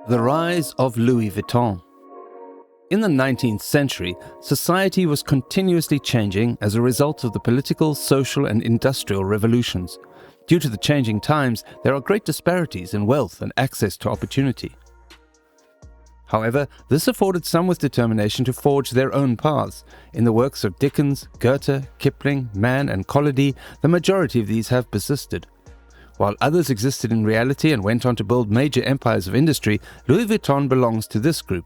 The rise of Louis Vuitton. In the 19th century, society was continuously changing as a result of the political, social, and industrial revolutions. Due to the changing times, there are great disparities in wealth and access to opportunity. However, this afforded some with determination to forge their own paths. In the works of Dickens, Goethe, Kipling, Mann, and Collody, the majority of these have persisted. While others existed in reality and went on to build major empires of industry, Louis Vuitton belongs to this group.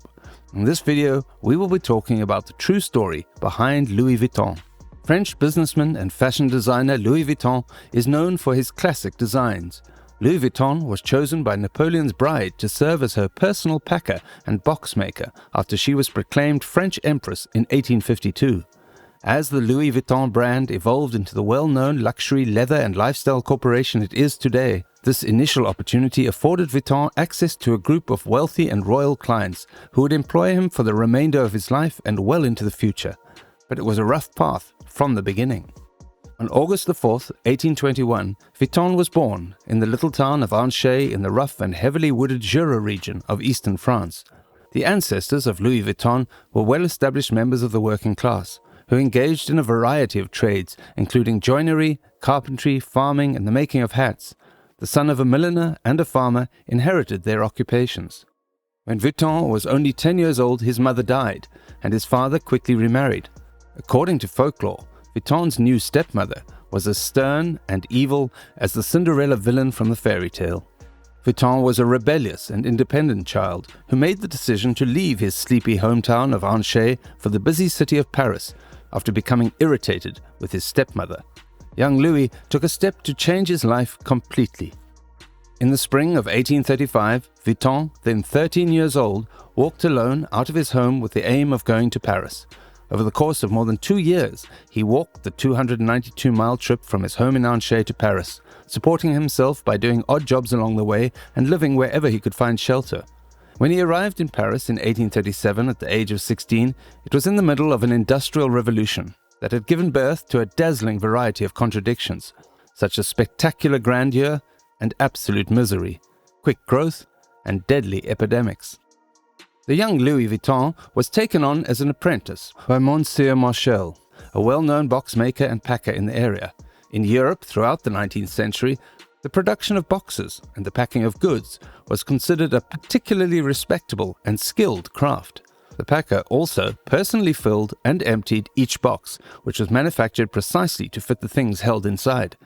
In this video, we will be talking about the true story behind Louis Vuitton. French businessman and fashion designer Louis Vuitton is known for his classic designs. Louis Vuitton was chosen by Napoleon's bride to serve as her personal packer and box maker after she was proclaimed French Empress in 1852. As the Louis Vuitton brand evolved into the well-known luxury leather and lifestyle corporation it is today, this initial opportunity afforded Vuitton access to a group of wealthy and royal clients who would employ him for the remainder of his life and well into the future. But it was a rough path from the beginning. On August 4, 1821, Vuitton was born in the little town of Angers in the rough and heavily wooded Jura region of eastern France. The ancestors of Louis Vuitton were well-established members of the working class, who engaged in a variety of trades, including joinery, carpentry, farming, and the making of hats. The son of a milliner and a farmer inherited their occupations. When Vuitton was only 10 years old, his mother died, and his father quickly remarried. According to folklore, Vuitton's new stepmother was as stern and evil as the Cinderella villain from the fairy tale. Vuitton was a rebellious and independent child who made the decision to leave his sleepy hometown of Angers for the busy city of Paris after becoming irritated with his stepmother. Young Louis took a step to change his life completely. In the spring of 1835, Vuitton, then 13 years old, walked alone out of his home with the aim of going to Paris. Over the course of more than 2 years, he walked the 292-mile trip from his home in Angers to Paris, supporting himself by doing odd jobs along the way and living wherever he could find shelter. When he arrived in Paris in 1837 at the age of 16, it was in the middle of an industrial revolution that had given birth to a dazzling variety of contradictions, such as spectacular grandeur and absolute misery, quick growth and deadly epidemics. The young Louis Vuitton was taken on as an apprentice by Monsieur Marchal, a well-known box maker and packer in the area. In Europe throughout the 19th century, the production of boxes and the packing of goods was considered a particularly respectable and skilled craft. The packer also personally filled and emptied each box, which was manufactured precisely to fit the things held inside.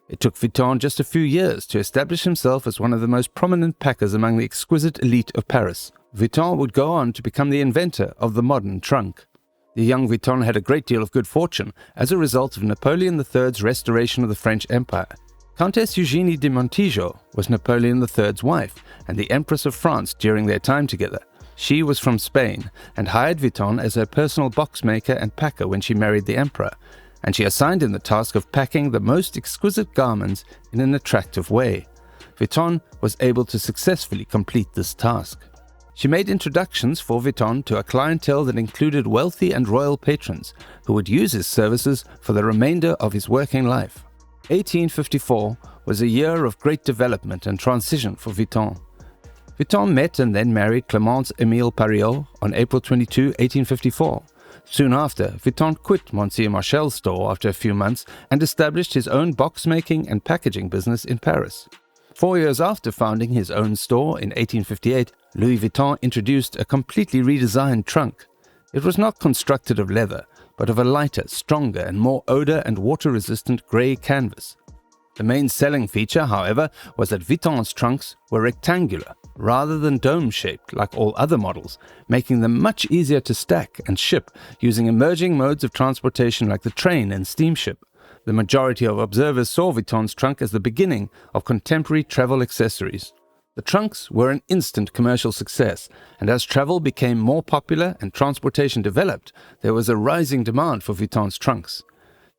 It took Vuitton just a few years to establish himself as one of the most prominent packers among the exquisite elite of Paris. Vuitton would go on to become the inventor of the modern trunk. The young Vuitton had a great deal of good fortune as a result of Napoleon III's restoration of the French Empire. Countess Eugénie de Montijo was Napoleon III's wife and the Empress of France during their time together. She was from Spain and hired Vuitton as her personal box maker and packer when she married the emperor, and she assigned him the task of packing the most exquisite garments in an attractive way. Vuitton was able to successfully complete this task. She made introductions for Vuitton to a clientele that included wealthy and royal patrons who would use his services for the remainder of his working life. 1854 was a year of great development and transition for Vuitton. Vuitton met and then married Clémence Émile Pariot on April 22, 1854. Soon after, Vuitton quit Monsieur Marchal's store after a few months and established his own box-making and packaging business in Paris. 4 years after founding his own store in 1858, Louis Vuitton introduced a completely redesigned trunk. It was not constructed of leather, but of a lighter, stronger, and more odor and water-resistant grey canvas. The main selling feature, however, was that Vuitton's trunks were rectangular rather than dome-shaped like all other models, making them much easier to stack and ship using emerging modes of transportation like the train and steamship. The majority of observers saw Vuitton's trunk as the beginning of contemporary travel accessories. The trunks were an instant commercial success, and as travel became more popular and transportation developed, there was a rising demand for Vuitton's trunks.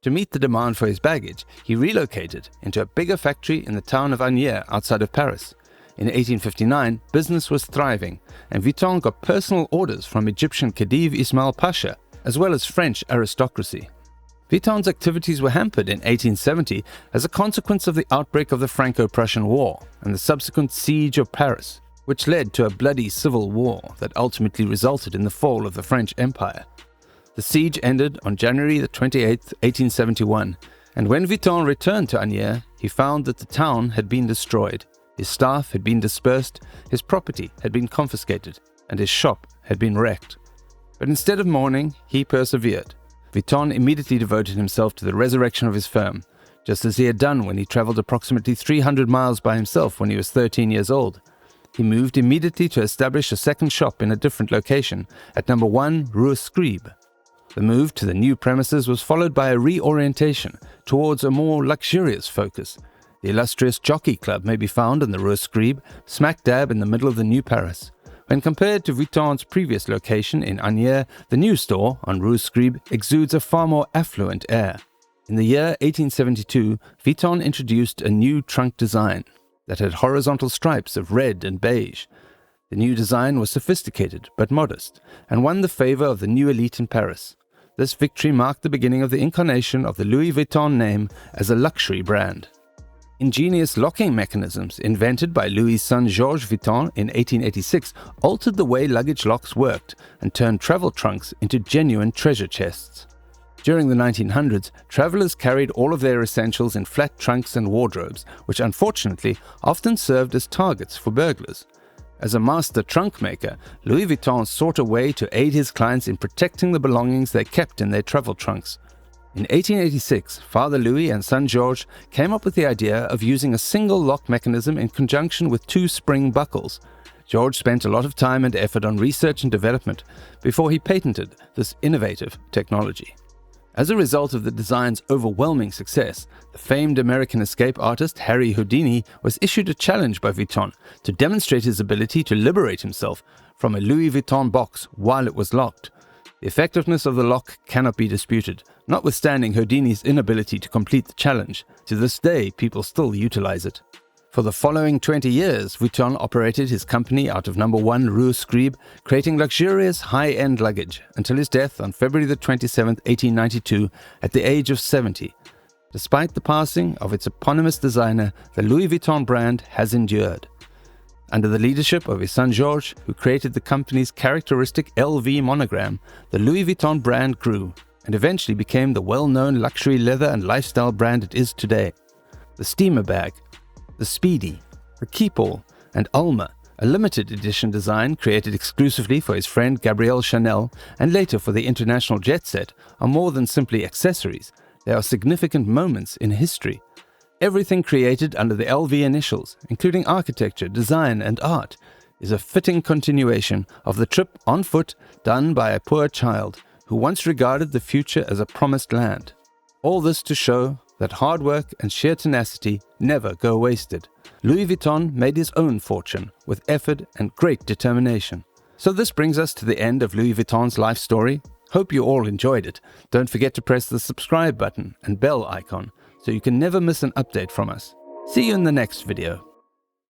To meet the demand for his baggage, he relocated into a bigger factory in the town of Asnières outside of Paris. In 1859, business was thriving, and Vuitton got personal orders from Egyptian Khedive Ismail Pasha, as well as French aristocracy. Vuitton's activities were hampered in 1870 as a consequence of the outbreak of the Franco-Prussian War and the subsequent siege of Paris. which led to a bloody civil war that ultimately resulted in the fall of the French Empire. The siege ended on January 28, 1871, and when Vuitton returned to Asnières, he found that the town had been destroyed, his staff had been dispersed, his property had been confiscated, and his shop had been wrecked. But instead of mourning, he persevered. Vuitton immediately devoted himself to the resurrection of his firm, just as he had done when he travelled approximately 300 miles by himself when he was 13 years old. He moved immediately to establish a second shop in a different location, at number 1 Rue Scribe. The move to the new premises was followed by a reorientation towards a more luxurious focus. The illustrious Jockey Club may be found in the Rue Scribe, smack dab in the middle of the new Paris. When compared to Vuitton's previous location in Asnières, the new store on Rue Scribe exudes a far more affluent air. In the year 1872, Vuitton introduced a new trunk design that had horizontal stripes of red and beige. The new design was sophisticated but modest and won the favor of the new elite in Paris. This victory marked the beginning of the incarnation of the Louis Vuitton name as a luxury brand. Ingenious locking mechanisms invented by Louis' son Georges Vuitton in 1886 altered the way luggage locks worked and turned travel trunks into genuine treasure chests. During the 1900s, travelers carried all of their essentials in flat trunks and wardrobes, which unfortunately often served as targets for burglars. As a master trunk maker, Louis Vuitton sought a way to aid his clients in protecting the belongings they kept in their travel trunks. In 1886, Father Louis and son Georges came up with the idea of using a single lock mechanism in conjunction with 2 spring buckles. George spent a lot of time and effort on research and development before he patented this innovative technology. As a result of the design's overwhelming success, the famed American escape artist Harry Houdini was issued a challenge by Vuitton to demonstrate his ability to liberate himself from a Louis Vuitton box while it was locked. The effectiveness of the lock cannot be disputed, notwithstanding Houdini's inability to complete the challenge. To this day, people still utilize it. For the following 20 years, Vuitton operated his company out of number 1 Rue Scribe, creating luxurious high-end luggage until his death on February 27, 1892, at the age of 70. Despite the passing of its eponymous designer, the Louis Vuitton brand has endured. Under the leadership of his son Georges, who created the company's characteristic LV monogram, the Louis Vuitton brand grew and eventually became the well-known luxury leather and lifestyle brand it is today. The Steamer bag, the Speedy, the Keepall, and Alma, a limited edition design created exclusively for his friend Gabrielle Chanel and later for the international jet set, are more than simply accessories. They are significant moments in history. Everything created under the LV initials, including architecture, design, and art, is a fitting continuation of the trip on foot done by a poor child who once regarded the future as a promised land. All this to show that hard work and sheer tenacity never go wasted. Louis Vuitton made his own fortune with effort and great determination. So this brings us to the end of Louis Vuitton's life story. Hope you all enjoyed it. Don't forget to press the subscribe button and bell icon so you can never miss an update from us. See you in the next video.